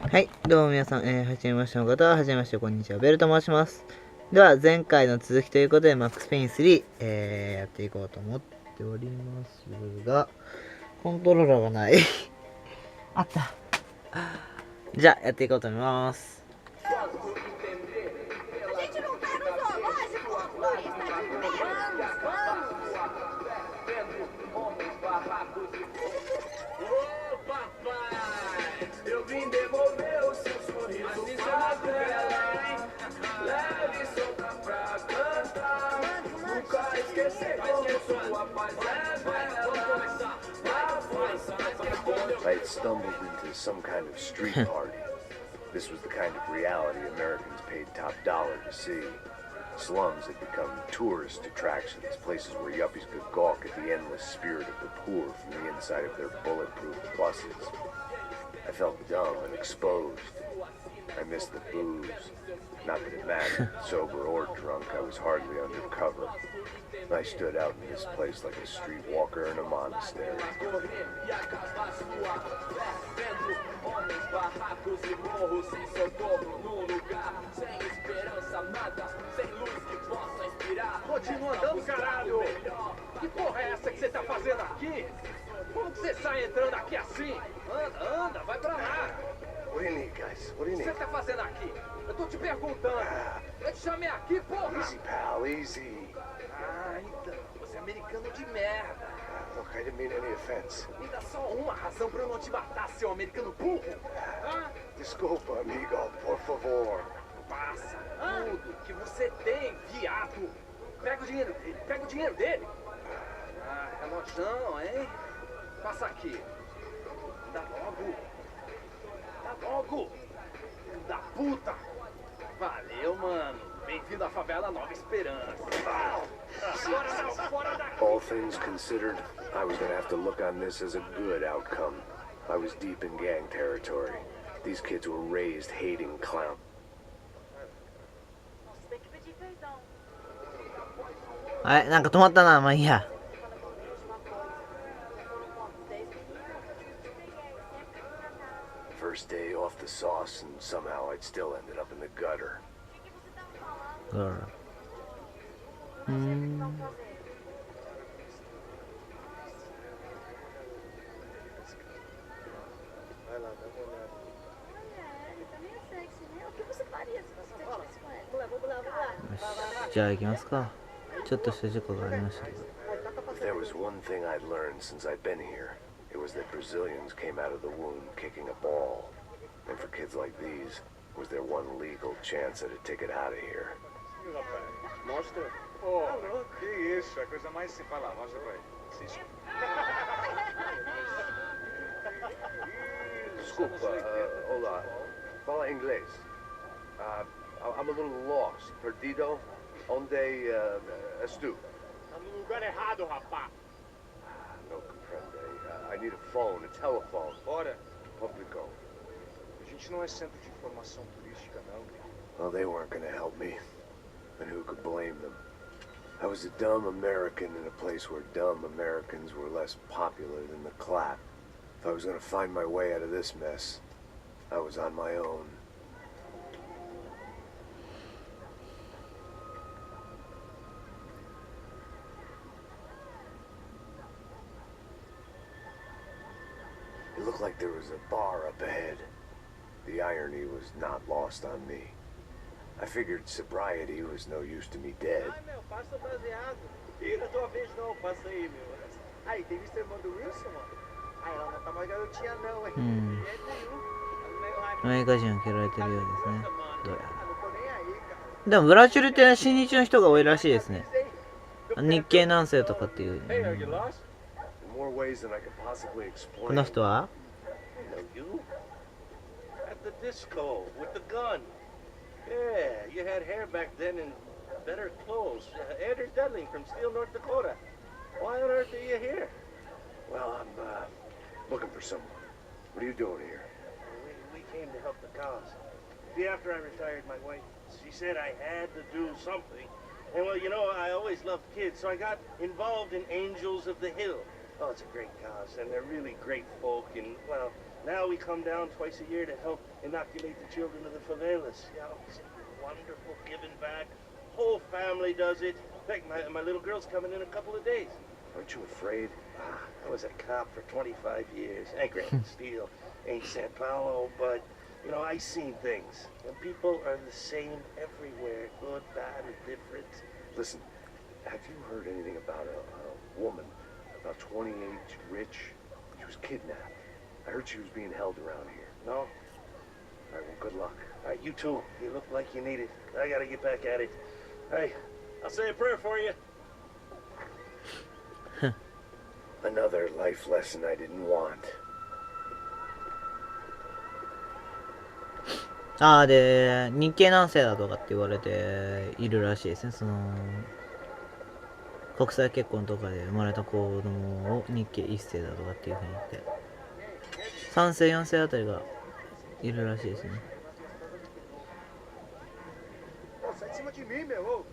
はい、どうも皆さん、はじめましての方は、はじめまして、こんにちは、ベルと申します。では、前回の続きということで、MAX PAYNE3、やっていこうと思っておりますが、コントローラーがない。あった。じゃあ、やっていこうと思います。I had stumbled into some kind of street party. This was the kind of reality Americans paid top dollar to see. Slums had become tourist attractions, places where yuppies could gawk at the endless spirit of the poor from the inside of their bulletproof buses. I felt dumb and exposed. I missed the booze. Not that it mattered, sober or drunk, I was hardly undercover. I stood out in this place like a streetwalker in a monastery. Continua andando, caralho! Que porra é essa que você tá fazendo aqui? Como que você sai entrando aqui assim? Anda, anda, vai pra lá! What do you need, guys? What do you O que need? você tá fazendo aqui? Eu tô te perguntando! Eu te chamei aqui, porra! Easy, pal, easy. Ah, então, você é americano de merda! Look, I didn't mean any offense. Me dá só uma razão pra eu não te matar, seu americano burro! Ah, Desculpa, amigo, por favor. passa tudo que você tem, viado! Pega o dinheiro dele! Ah, relojão, hein? Passa aqui. Dá logo! Dá logo! Filho da puta! Valeu, mano! Bem-vindo à favela Nova Esperança! Agora não, fora daqui! All things considered, I was gonna have to look on this as a good outcome. I was deep in gang territory. These kids were raised hating clowns. Você tem que pedir perdão. あれ、なんか止まったな、まあいいや。 First day off the sauce, and somehow I'd still ended up in the gutter. じゃあ行きますか。ちょっとした事故がありましたけど。 If there was one thing I'd learned since I'd been here, it was that Brazilians came out of the womb kicking a ball. And for kids like these, was their one legal chance at a ticket out of here. Mostra. Oh, que isso, é a coisa mais simples. Vai lá, mostra pra ele. Desculpa, olá. Fala inglês. I'm a little lost. Perdido? Onde estou? Tá no lugar errado, rapá. No comprende. I need a phone, a telephone. Bora. Publico. A gente não é centro de informação turística, não. Well, they weren't gonna help me. And who could blame them? I was a dumb American in a place where dumb Americans were less popular than the clap. If I was gonna find my way out of this mess, I was on my own. It looked like there was a bar up ahead. The irony was not lost on me. I figured sobriety was no use to me dead. Ai, meu, passa o baseado. Não é tua vez não, passa aí, meu. Aí, tem visto a irmã do Wilson, mano? Ah, ela não tá mais garotinha não, hein? De jeito nenhum. Ela アメリカ人が蹴られてるようですね。どうやら。 não tô nem aí, cara. でもブラジルって親日の人が多いらしいですね。日系南西とかっていう。 Hey, are you lost? In more ways than I could possibly この explain. 人は know you? At the disco with the gun. Yeah, you had hair back then and better clothes. Anders Dudley from Steele, North Dakota. Why on earth are you here? Well, I'm looking for someone. What are you doing here? We came to help the cause. See, after I retired, my wife, she said I had to do something. And well, you know, I always loved kids, so I got involved in Angels of the Hill. Oh, it's a great cause, and they're really great folk, and well, Now we come down twice a year to help inoculate the children of the favelas. You know, it's wonderful giving back. Whole family does it. In fact, my little girl's coming in a couple of days. Aren't you afraid? I was a cop for 25 years. Ain't Grand Steel, ain't San Paulo, but, you know, I seen things. And people are the same everywhere, good, bad, and different. Listen, have you heard anything about a woman, about 28, rich? She was kidnapped. I heard she was being held around here. No? All right, well, good luck. All right, you too. You look like you need it. I gotta get back at it. Hey, I'll say a prayer for you. Another life lesson I didn't want. ああ、で、日系何世だとかって言われているらしいですね。その、国際結婚とかで生まれた子供を日系一世だとかっていうふうに言って、3世4世あたりがいるらしいですね。Sai de cima de mim, meu.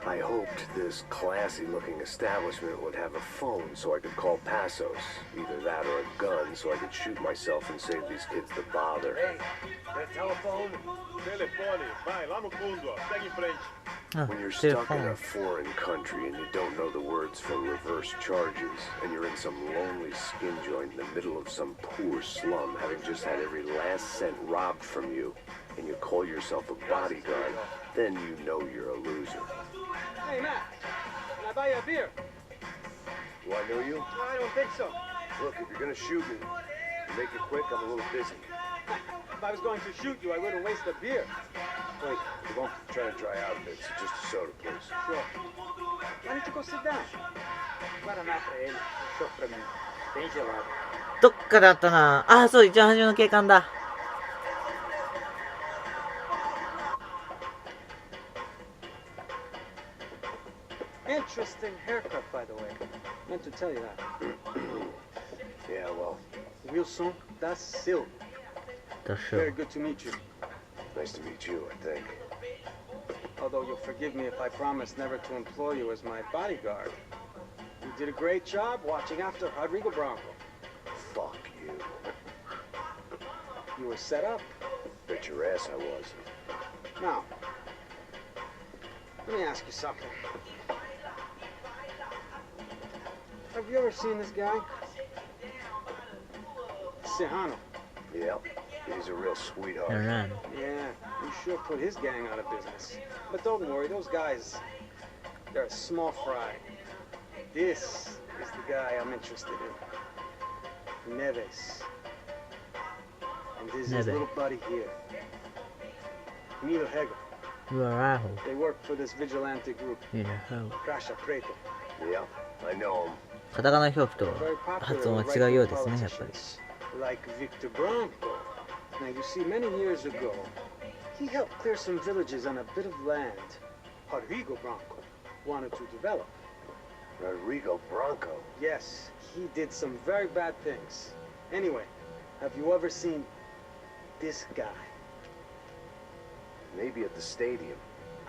I hoped this classy-looking establishment would have a phone so I could call Passos. Either that or a gun so I could shoot myself and save these kids the bother. Ei, é telefone. Telefone. Vai, lá no fundo, ó. Segue em frente. When you're stuck in a foreign country and you don't know the words for reverse charges, and you're in some lonely skin joint in the middle of some poor slum, having just had every last cent robbed from you, and you call yourself a bodyguard, then you know you're a loser. Hey, Matt, can I buy you a beer? Do I know you? No, I don't think so. Look, if you're gonna shoot me, make it quick, I'm a little busy. If I was going to shoot you, I wouldn't waste a beer. Wait, we won't try to dry out a bit, so just a soda, please. Sure. Why don't you go sit down? Guaraná pra ele, show pra mim. Bem gelado. どっかだったな。ああ、そう、一番初めの警官だ。Interesting haircut, by the way. Meant to tell you that. Yeah, well, Wilson da Silva. だし Very good to meet you. nice to meet you, I think. Although you'll forgive me if I promise never to employ you as my bodyguard. You did a great job watching after Rodrigo Bronco. Fuck you. You were set up. Bet your ass I was. Now, let me ask you something. Have you ever seen this guy? Sejano. Yep, he's a real sweetheart. やらん。 Yeah, you sure put his gang out of business. But don't worry, those guys, they're a small fry. This is the guy I'm interested in. Neves. And this is his Neves. little buddy here. Milo Hegel. うわ、アホ。 They work for this vigilante group, いや、アホ。 Crasha Preto. Yep, I know him. カタカナ表記と Very 発音 popular は違うよう with ですね、やっ right-wing ぱり。 politicians, like Victor Bronco. Now, you see, many years ago, he helped clear some villages on a bit of land Rodrigo Bronco wanted to develop. Rodrigo Bronco. Yes, he did some very bad things. Anyway, have you ever seen this guy? Maybe at the stadium.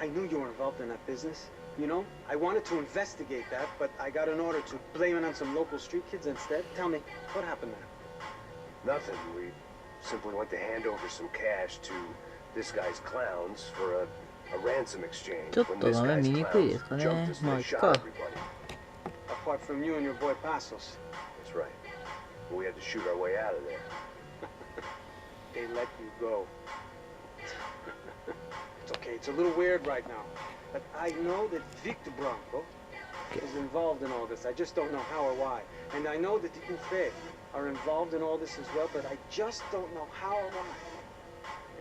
I knew you were involved in that business. You know, I wanted to investigate that, but I got an order to blame it on some local street kids instead. Tell me, what happened there? Nothing. We simply went to hand over some cash to this guy's clowns for a ransom exchange. ちょっ When と this 画面 guy's 見にくいですか clowns ね。 jumped us, まあ、 they いっ shot か。 everybody. Apart from you and your boy Passos. That's right. But we had to shoot our way out of there. They let you go. It's okay, it's a little weird right now. But I know that Victor Bronco is involved in all this. I just don't know how or why. And I know that the Ufe are involved in all this as well, but I just don't know how or why.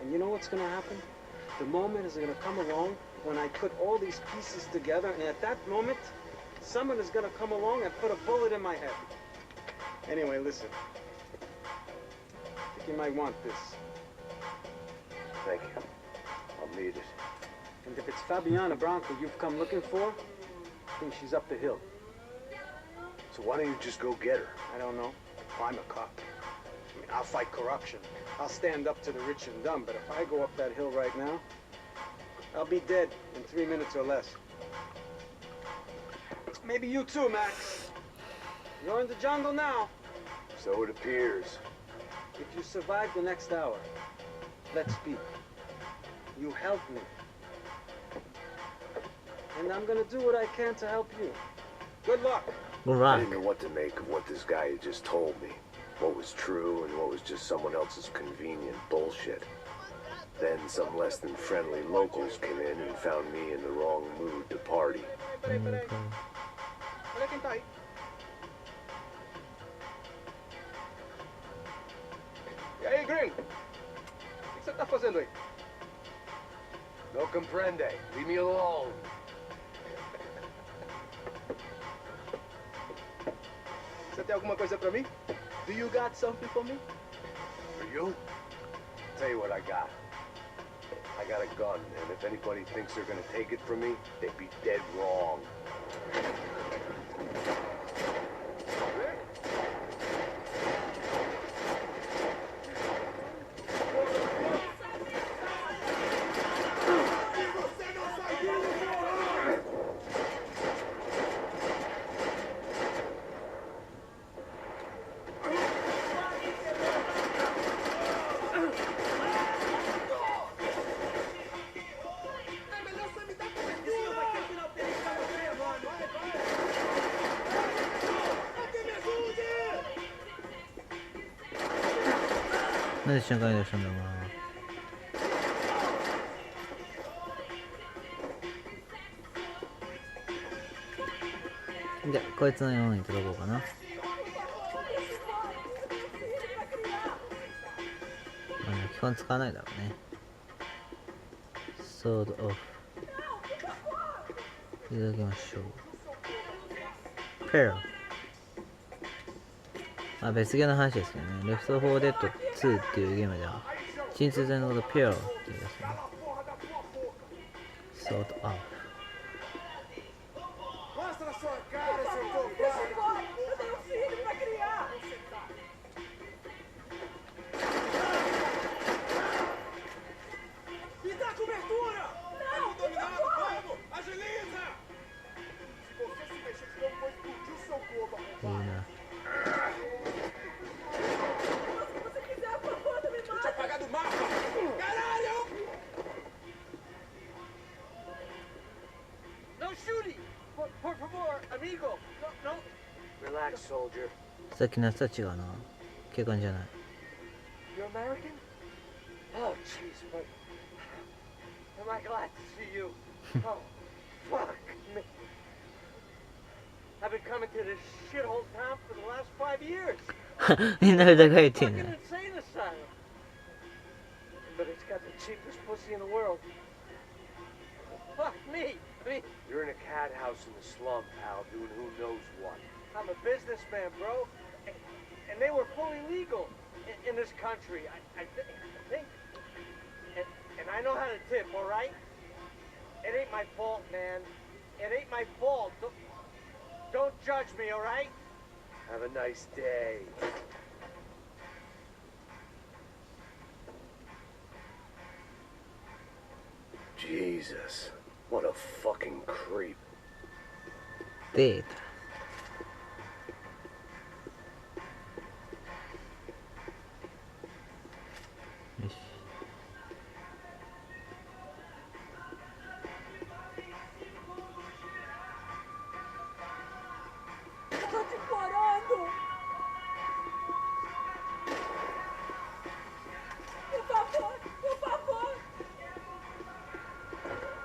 And you know what's going to happen? The moment is going to come along when I put all these pieces together, and at that moment, someone is going to come along and put a bullet in my head. Anyway, listen. I think you might want this. Thank you. I'll need it. And if it's Fabiana Branco you've come looking for, I think she's up the hill. So why don't you just go get her? I don't know. I'm a cop. I mean, I'll fight corruption. I'll stand up to the rich and dumb, but if I go up that hill right now, I'll be dead in 3 minutes or less. Maybe you too, Max. You're in the jungle now. So it appears. If you survive the next hour, let's speak. You help me. And I'm gonna do what I can to help you. Good luck. I Right. didn't know what to make of what this guy had just told me. What was true and what was just someone else's convenient bullshit. Then some less than friendly locals came in and found me in the wrong mood to party. Olha quem tá aí. E aí, gringo? O que você tá fazendo aí? No comprende. Leave me alone. Você tem alguma coisa pra mim? Do you got something for me? For you? Tell you what I got. I got a gun, and if anybody thinks they're gonna take it from me, they'd be dead wrong.なんで瞬間移動したんだろうな。で、こいつのように届こうかな。まあ、基本使わないだろうね。ソードオフ。いただきましょう。ペロ。まあ、別ゲーの話ですけどね。レフト4デッド2っていうゲームでは、鎮痛剤のことペロって言うんですね。ソードオフ。Mostra a sua cara, seu covarde! Eu tenho filho pra criar! Me dá cobertura! Vamos dominar! Vamos! Agiliza! Se você se mexer de novo, vou explodir o seu globo, いい arrombado! な。 Se você quiser, por favor, me Vou te mata! apagar do mapa! Caralho! No shooting! Por favor, amigo! No, no! Relax, soldier. さっきのやつは違うな。警官じゃない。You're American? Oh, jeez, but am I glad to see you? Oh, fuck me. I've been coming to this shithole town for the last 5 years. みんな疑えてん Fucking な。 insane asylum. But it's got the cheapest pussy in the world. Fuck me. I mean, You're in a cat house in the slum, pal, doing who knows what. I'm a businessman, bro. And they were fully legal in this country. I think. And I know how to tip, all right? It ain't my fault, man. It ain't my fault. Don't judge me, all right? Have a nice day. Jesus, what a fucking creep. データ。よし。Tô te implorando! Por favor, por favor!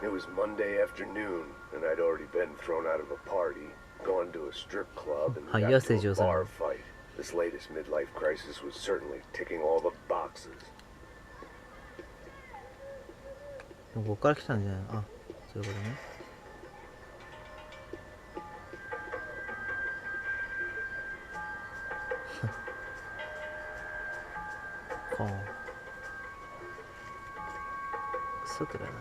It was Monday afternoon, and I'd already been thrown out of a party, gone to a strip club, and Ah, got yes, into a Jose. bar fight. This latest midlife crisis was certainly ticking all the boxes. でもここから来たんじゃない？あ、そういうことね。こう。即だな。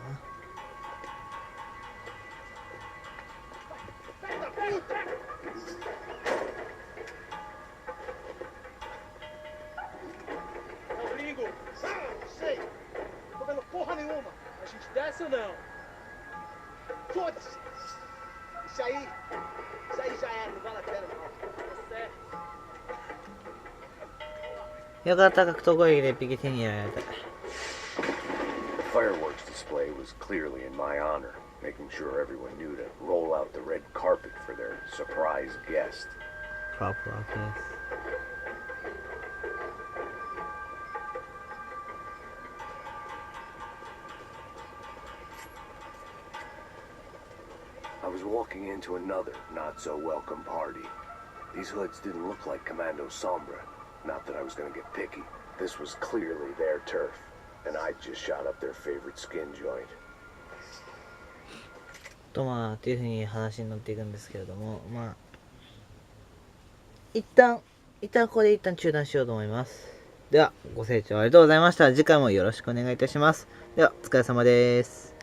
isso aí já era, não vale a pena não. Você よかった格闘攻撃で1匹手に入れられた。 The fireworks display was clearly in my honor, making sure everyone knew to roll out the red carpet for their surprise guest. プロプロです。 I was walking into another not-so-welcome party. These hoods didn't look like Commando Sombra. Not that I was going to get picky. This was clearly their turf, and I just shot up their favorite skin joint. とまあっていうふうに話になっていくんですけれども、まあ一旦ここで一旦中断しようと思います。ではご清聴ありがとうございました。次回もよろしくお願いいたします。ではお疲れ様です。